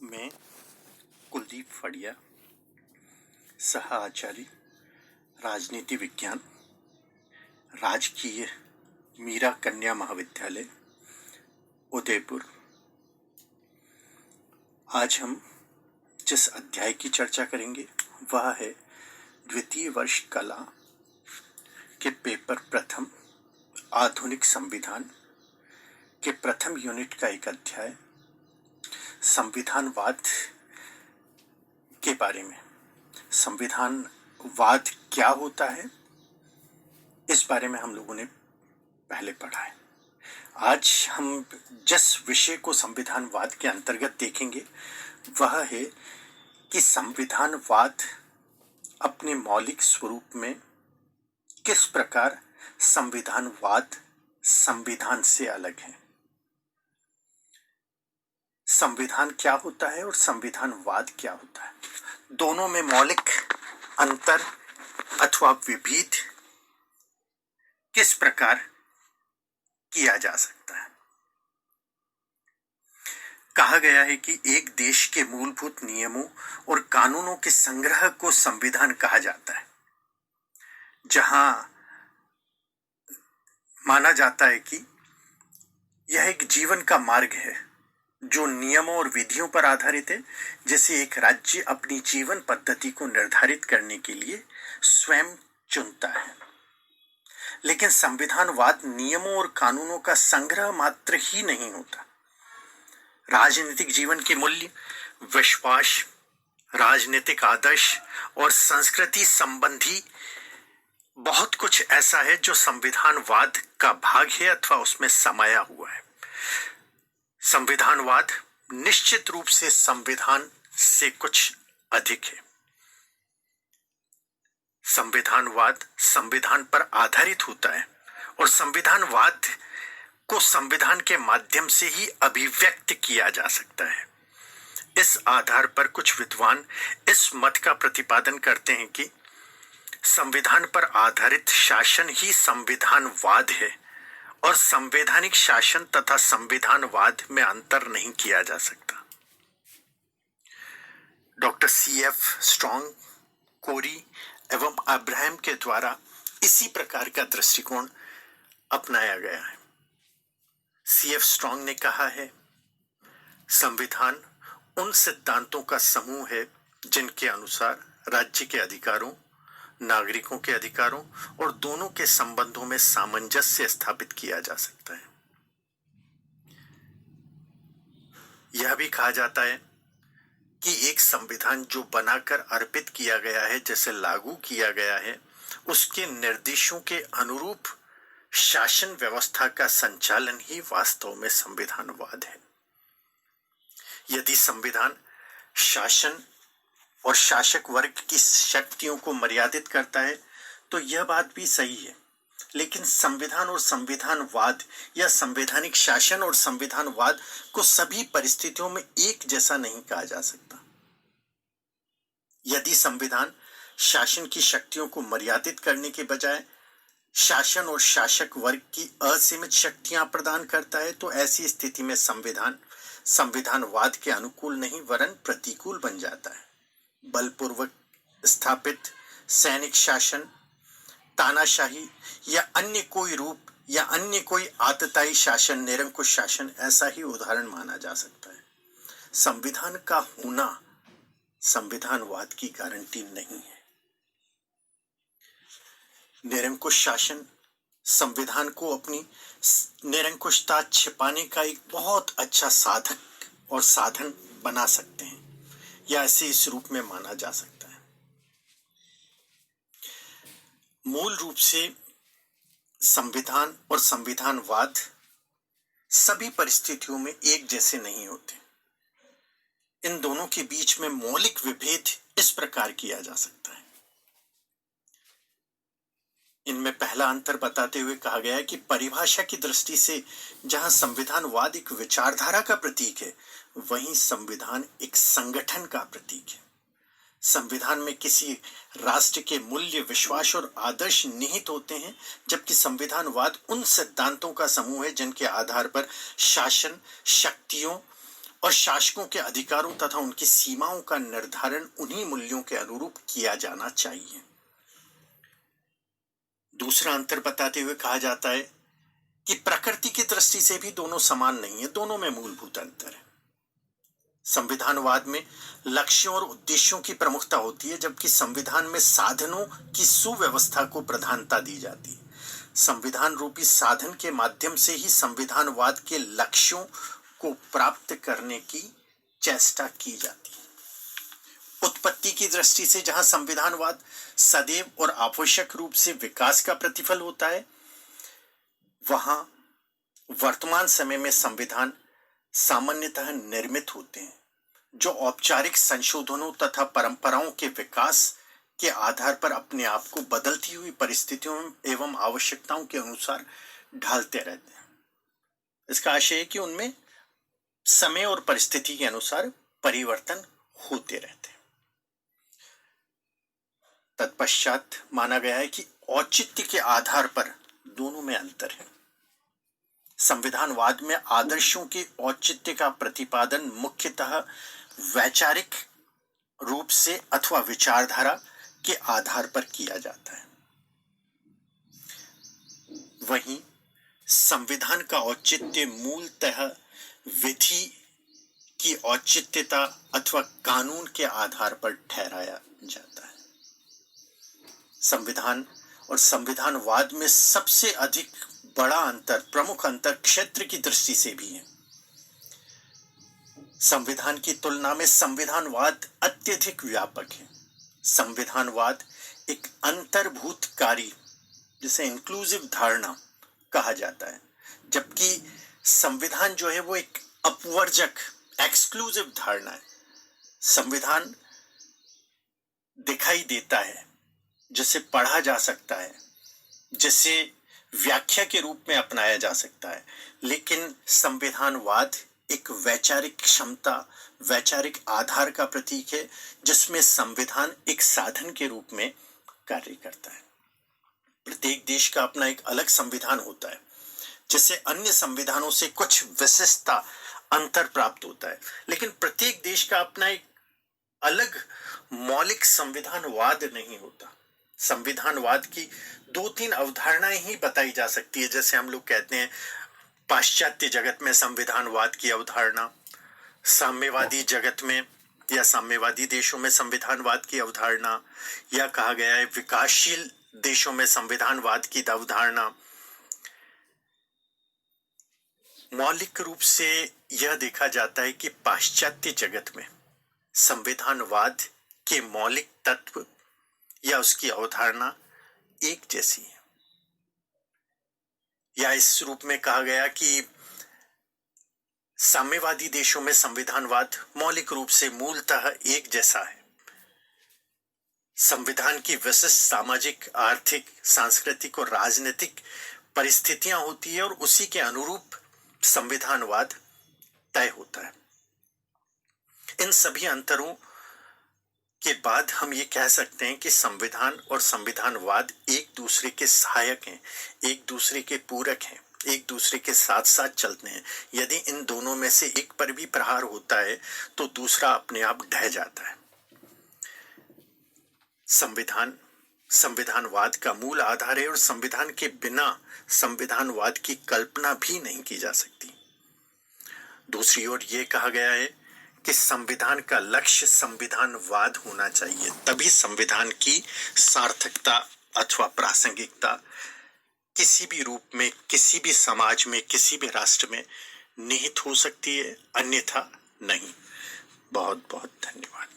मैं कुलदीप फड़िया, सह आचार्य राजनीति विज्ञान, राजकीय मीरा कन्या महाविद्यालय उदयपुर। आज हम जिस अध्याय की चर्चा करेंगे वह है द्वितीय वर्ष कला के पेपर प्रथम आधुनिक संविधान के प्रथम यूनिट का एक अध्याय संविधानवाद के बारे में। संविधानवाद क्या होता है, इस बारे में हम लोगों ने पहले पढ़ा है। आज हम जिस विषय को संविधानवाद के अंतर्गत देखेंगे वह है कि संविधानवाद अपने मौलिक स्वरूप में किस प्रकार संविधानवाद संविधान से अलग है। संविधान क्या होता है और संविधानवाद क्या होता है, दोनों में मौलिक अंतर अथवा विभेद किस प्रकार किया जा सकता है। कहा गया है कि एक देश के मूलभूत नियमों और कानूनों के संग्रह को संविधान कहा जाता है, जहां माना जाता है कि यह एक जीवन का मार्ग है जो नियमों और विधियों पर आधारित है, जैसे एक राज्य अपनी जीवन पद्धति को निर्धारित करने के लिए स्वयं चुनता है। लेकिन संविधानवाद नियमों और कानूनों का संग्रह मात्र ही नहीं होता। राजनीतिक जीवन के मूल्य, विश्वास, राजनीतिक आदर्श और संस्कृति संबंधी बहुत कुछ ऐसा है जो संविधानवाद का भाग है अथवा उसमें समाया हुआ है। संविधानवाद निश्चित रूप से संविधान से कुछ अधिक है। संविधानवाद संविधान पर आधारित होता है और संविधानवाद को संविधान के माध्यम से ही अभिव्यक्त किया जा सकता है। इस आधार पर कुछ विद्वान इस मत का प्रतिपादन करते हैं कि संविधान पर आधारित शासन ही संविधानवाद है और संवैधानिक शासन तथा संविधानवाद में अंतर नहीं किया जा सकता। Doctor C.F. स्ट्रॉन्ग, कोरी एवं अब्राहम के द्वारा इसी प्रकार का दृष्टिकोण अपनाया गया है। C.F. स्ट्रॉन्ग ने कहा है, संविधान उन सिद्धांतों का समूह है जिनके अनुसार राज्य के अधिकारों, नागरिकों के अधिकारों और दोनों के संबंधों में सामंजस्य स्थापित किया जा सकता है। यह भी कहा जाता है कि एक संविधान जो बनाकर अर्पित किया गया है, जैसे लागू किया गया है, उसके निर्देशों के अनुरूप शासन व्यवस्था का संचालन ही वास्तव में संविधानवाद है। यदि संविधान शासन और शासक वर्ग की शक्तियों को मर्यादित करता है तो यह बात भी सही है, लेकिन संविधान और संविधानवाद या संवैधानिक शासन और संविधानवाद को सभी परिस्थितियों में एक जैसा नहीं कहा जा सकता। यदि संविधान शासन की शक्तियों को मर्यादित करने के बजाय शासन और शासक वर्ग की असीमित शक्तियां प्रदान करता है तो ऐसी स्थिति में संविधान संविधानवाद के अनुकूल नहीं वरन प्रतिकूल बन जाता है। बलपूर्वक स्थापित सैनिक शासन, तानाशाही या अन्य कोई रूप या अन्य कोई आतताई शासन, निरंकुश शासन, ऐसा ही उदाहरण माना जा सकता है। संविधान का होना संविधानवाद की गारंटी नहीं है। निरंकुश शासन संविधान को अपनी निरंकुशता छिपाने का एक बहुत अच्छा साधक और साधन बना सकते हैं, या ऐसे इस रूप में माना जा सकता है। मूल रूप से संविधान और संविधानवाद सभी परिस्थितियों में एक जैसे नहीं होते। इन दोनों के बीच में मौलिक विभेद इस प्रकार किया जा सकता है। इनमें पहला अंतर बताते हुए कहा गया है कि परिभाषा की दृष्टि से जहां संविधानवाद एक विचारधारा का प्रतीक है, वहीं संविधान एक संगठन का प्रतीक है। संविधान में किसी राष्ट्र के मूल्य, विश्वास और आदर्श निहित होते हैं, जबकि संविधानवाद उन सिद्धांतों का समूह है जिनके आधार पर शासन शक्तियों और शासकों के अधिकारों तथा उनकी सीमाओं का निर्धारण उन्हीं मूल्यों के अनुरूप किया जाना चाहिए। दूसरा अंतर बताते हुए कहा जाता है कि प्रकृति की दृष्टि से भी दोनों समान नहीं है, दोनों में मूलभूत अंतर है। संविधानवाद में लक्ष्यों और उद्देश्यों की प्रमुखता होती है, जबकि संविधान में साधनों की सुव्यवस्था को प्रधानता दी जाती है। संविधान रूपी साधन के माध्यम से ही संविधानवाद के लक्ष्यों को प्राप्त करने की चेष्टा की जाती है। उत्पत्ति की दृष्टि से जहां संविधानवाद सदैव और आवश्यक रूप से विकास का प्रतिफल होता है, वहां वर्तमान समय में संविधान सामान्यतः निर्मित होते हैं, जो औपचारिक संशोधनों तथा परंपराओं के विकास के आधार पर अपने आप को बदलती हुई परिस्थितियों एवं आवश्यकताओं के अनुसार ढालते रहते हैं। इसका आशय है कि उनमें समय और परिस्थिति के अनुसार परिवर्तन होते रहते हैं। तत्पश्चात माना गया है कि औचित्य के आधार पर दोनों में अंतर है। संविधानवाद में आदर्शों के औचित्य का प्रतिपादन मुख्यतः वैचारिक रूप से अथवा विचारधारा के आधार पर किया जाता है। वहीं संविधान का औचित्य मूलतः विधि की औचित्यता अथवा कानून के आधार पर ठहराया जाता है। संविधान और संविधानवाद में सबसे अधिक बड़ा अंतर, प्रमुख अंतर क्षेत्र की दृष्टि से भी है। संविधान की तुलना में संविधानवाद अत्यधिक व्यापक है। संविधानवाद एक अंतर्भूतकारी, जिसे इंक्लूसिव धारणा कहा जाता है, जबकि संविधान जो है वो एक अपवर्जक, एक्सक्लूसिव धारणा है। संविधान दिखाई देता है, जिसे पढ़ा जा सकता है, जिसे व्याख्या के रूप में अपनाया जा सकता है, लेकिन संविधानवाद एक वैचारिक क्षमता, वैचारिक आधार का प्रतीक है, जिसमें संविधान एक साधन के रूप में कार्य करता है। प्रत्येक देश का अपना एक अलग संविधान होता है, जिससे अन्य संविधानों से कुछ विशिष्टता, अंतर प्राप्त होता है, लेकिन प्रत्येक देश का अपना एक अलग मौलिक संविधानवाद नहीं होता। संविधानवाद की 2-3 अवधारणाएं ही बताई जा सकती है, जैसे हम लोग कहते हैं पाश्चात्य जगत में संविधानवाद की अवधारणा, साम्यवादी जगत में या साम्यवादी देशों में संविधानवाद की अवधारणा, या कहा गया है विकासशील देशों में संविधानवाद की अवधारणा। मौलिक रूप से यह देखा जाता है कि पाश्चात्य जगत में संविधानवाद के मौलिक तत्व या उसकी अवधारणा एक जैसी है, या इस रूप में कहा गया कि साम्यवादी देशों में संविधानवाद मौलिक रूप से मूलतः एक जैसा है। संविधान की विशिष्ट सामाजिक, आर्थिक, सांस्कृतिक और राजनीतिक परिस्थितियां होती है और उसी के अनुरूप संविधानवाद तय होता है। इन सभी अंतरों के बाद हम ये कह सकते हैं कि संविधान और संविधानवाद एक दूसरे के सहायक हैं, एक दूसरे के पूरक हैं, एक दूसरे के साथ साथ चलते हैं। यदि इन दोनों में से एक पर भी प्रहार होता है तो दूसरा अपने आप ढह जाता है। संविधान संविधानवाद का मूल आधार है और संविधान के बिना संविधानवाद की कल्पना भी नहीं की जा सकती। दूसरी ओर यह कहा गया है कि संविधान का लक्ष्य संविधानवाद होना चाहिए, तभी संविधान की सार्थकता अथवा प्रासंगिकता किसी भी रूप में, किसी भी समाज में, किसी भी राष्ट्र में निहित हो सकती है, अन्यथा नहीं। बहुत बहुत धन्यवाद।